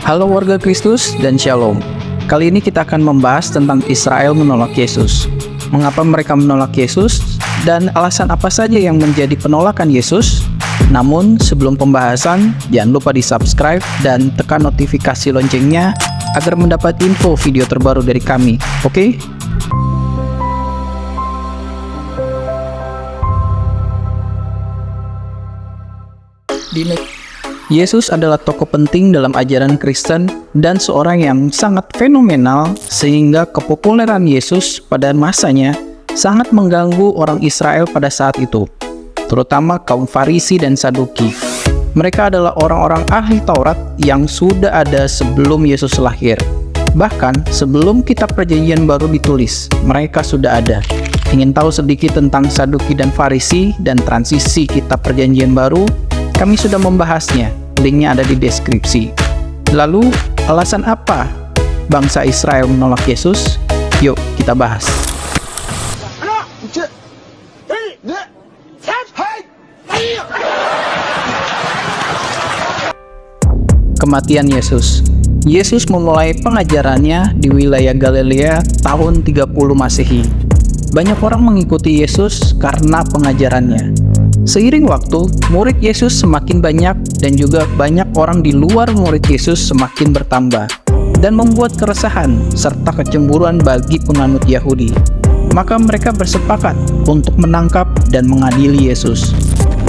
Halo warga Kristus dan Shalom. Kali ini kita akan membahas tentang Israel menolak Yesus. Mengapa mereka menolak Yesus dan alasan apa saja yang menjadi penolakan Yesus? Namun sebelum pembahasan, jangan lupa di-subscribe dan tekan notifikasi loncengnya agar mendapat info video terbaru dari kami. Oke? Yesus adalah tokoh penting dalam ajaran Kristen dan seorang yang sangat fenomenal sehingga kepopuleran Yesus pada masanya sangat mengganggu orang Israel pada saat itu, terutama kaum Farisi dan Saduki. Mereka adalah orang-orang ahli Taurat yang sudah ada sebelum Yesus lahir. Bahkan sebelum kitab Perjanjian Baru ditulis, mereka sudah ada. Ingin tahu sedikit tentang Saduki dan Farisi dan transisi kitab Perjanjian Baru? Kami sudah membahasnya, linknya ada di deskripsi. Lalu, alasan apa bangsa Israel menolak Yesus? Yuk, kita bahas. Kematian Yesus. Yesus memulai pengajarannya di wilayah Galilea tahun 30 Masehi. Banyak orang mengikuti Yesus karena pengajarannya. Seiring waktu, murid Yesus semakin banyak dan juga banyak orang di luar murid Yesus semakin bertambah dan membuat keresahan serta kecemburuan bagi penganut Yahudi. Maka mereka bersepakat untuk menangkap dan mengadili Yesus.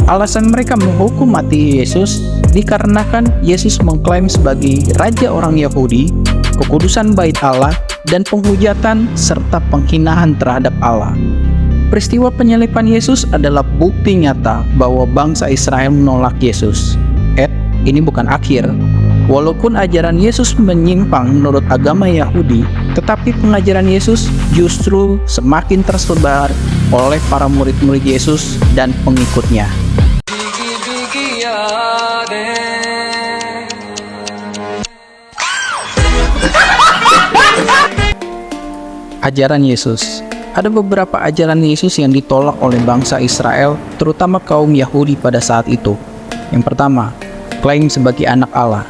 Alasan mereka menghukum mati Yesus dikarenakan Yesus mengklaim sebagai raja orang Yahudi, kekudusan bait Allah, dan penghujatan serta penghinaan terhadap Allah. Peristiwa penyaliban Yesus adalah bukti nyata bahwa bangsa Israel menolak Yesus. Ini bukan akhir. Walaupun ajaran Yesus menyimpang menurut agama Yahudi, tetapi pengajaran Yesus justru semakin tersebar oleh para murid-murid Yesus dan pengikutnya. Ajaran Yesus. Ada beberapa ajaran Yesus yang ditolak oleh bangsa Israel, terutama kaum Yahudi pada saat itu. Yang pertama, klaim sebagai anak Allah.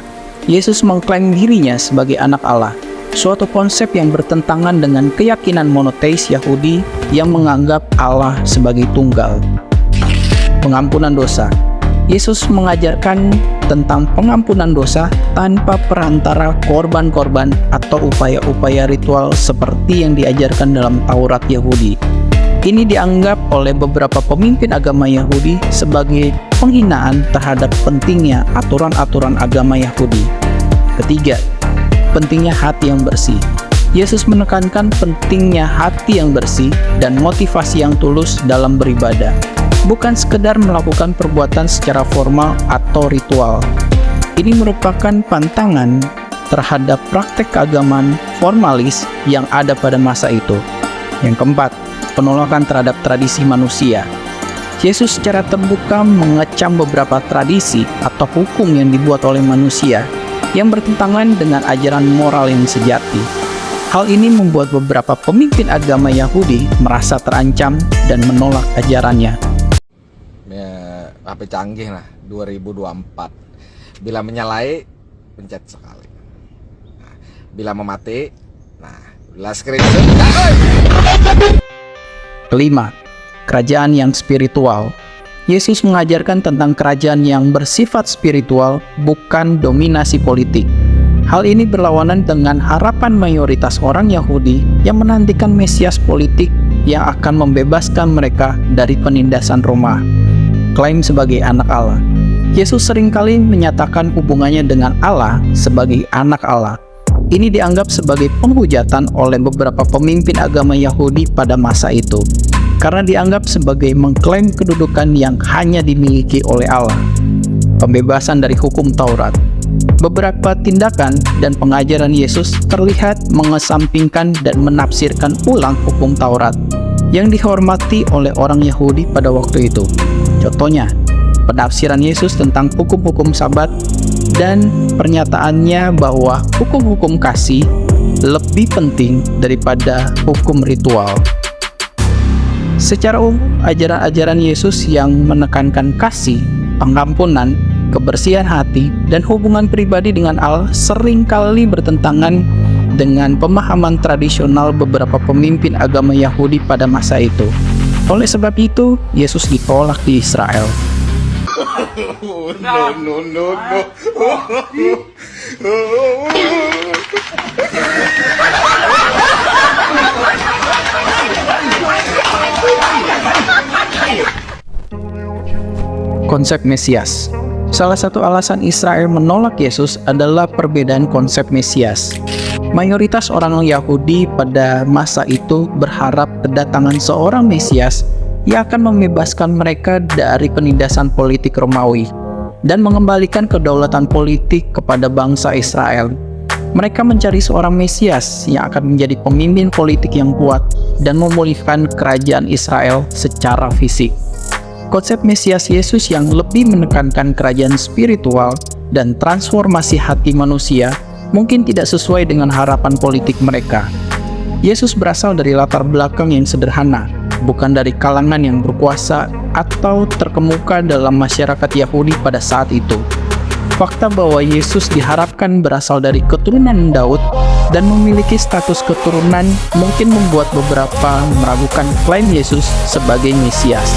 Yesus mengklaim dirinya sebagai anak Allah, suatu konsep yang bertentangan dengan keyakinan monoteis Yahudi yang menganggap Allah sebagai tunggal. Pengampunan dosa. Yesus mengajarkan tentang pengampunan dosa tanpa perantara korban-korban atau upaya-upaya ritual seperti yang diajarkan dalam Taurat Yahudi. Ini dianggap oleh beberapa pemimpin agama Yahudi sebagai penghinaan terhadap pentingnya aturan-aturan agama Yahudi. Ketiga, pentingnya hati yang bersih. Yesus menekankan pentingnya hati yang bersih dan motivasi yang tulus dalam beribadah, bukan sekedar melakukan perbuatan secara formal atau ritual. Ini merupakan pantangan terhadap praktek keagamaan formalis yang ada pada masa itu. Yang keempat, penolakan terhadap tradisi manusia. Yesus secara terbuka mengecam beberapa tradisi atau hukum yang dibuat oleh manusia yang bertentangan dengan ajaran moral yang sejati. Hal ini membuat beberapa pemimpin agama Yahudi merasa terancam dan menolak ajarannya. HP canggih lah, 2024. Bila menyalai, pencet sekali. Nah, bila memati, bila screenshot. Kelima, kerajaan yang spiritual. Yesus mengajarkan tentang kerajaan yang bersifat spiritual, bukan dominasi politik. Hal ini berlawanan dengan harapan mayoritas orang Yahudi yang menantikan Mesias politik yang akan membebaskan mereka dari penindasan Roma. Klaim sebagai anak Allah. Yesus seringkali menyatakan hubungannya dengan Allah sebagai anak Allah. Ini dianggap sebagai penghujatan oleh beberapa pemimpin agama Yahudi pada masa itu, karena dianggap sebagai mengklaim kedudukan yang hanya dimiliki oleh Allah. Pembebasan dari hukum Taurat. Beberapa tindakan dan pengajaran Yesus terlihat mengesampingkan dan menafsirkan ulang hukum Taurat yang dihormati oleh orang Yahudi pada waktu itu. Contohnya, penafsiran Yesus tentang hukum-hukum Sabat dan pernyataannya bahwa hukum-hukum kasih lebih penting daripada hukum ritual. Secara umum, ajaran-ajaran Yesus yang menekankan kasih, pengampunan, kebersihan hati, dan hubungan pribadi dengan Allah seringkali bertentangan dengan pemahaman tradisional beberapa pemimpin agama Yahudi pada masa itu. Oleh sebab itu, Yesus ditolak di Israel. Konsep Mesias. Salah satu alasan Israel menolak Yesus adalah perbedaan konsep Mesias. Mayoritas orang Yahudi pada masa itu berharap kedatangan seorang Mesias yang akan membebaskan mereka dari penindasan politik Romawi dan mengembalikan kedaulatan politik kepada bangsa Israel. Mereka mencari seorang Mesias yang akan menjadi pemimpin politik yang kuat dan memulihkan kerajaan Israel secara fisik. Konsep Mesias Yesus yang lebih menekankan kerajaan spiritual dan transformasi hati manusia mungkin tidak sesuai dengan harapan politik mereka. Yesus berasal dari latar belakang yang sederhana, bukan dari kalangan yang berkuasa atau terkemuka dalam masyarakat Yahudi pada saat itu. Fakta bahwa Yesus diharapkan berasal dari keturunan Daud dan memiliki status keturunan mungkin membuat beberapa meragukan klaim Yesus sebagai Mesias.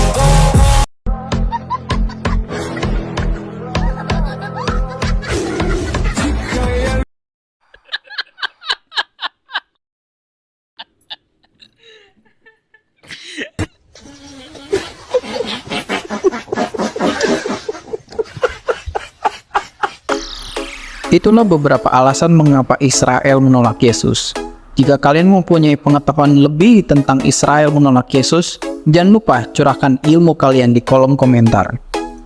Itulah beberapa alasan mengapa Israel menolak Yesus. Jika kalian mempunyai pengetahuan lebih tentang Israel menolak Yesus, jangan lupa curahkan ilmu kalian di kolom komentar.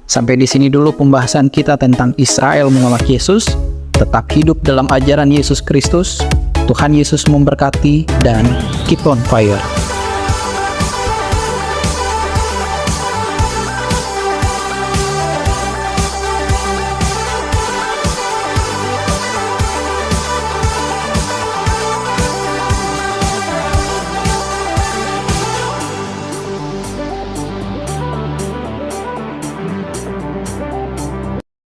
Sampai di sini dulu pembahasan kita tentang Israel menolak Yesus. Tetap hidup dalam ajaran Yesus Kristus. Tuhan Yesus memberkati dan keep on fire.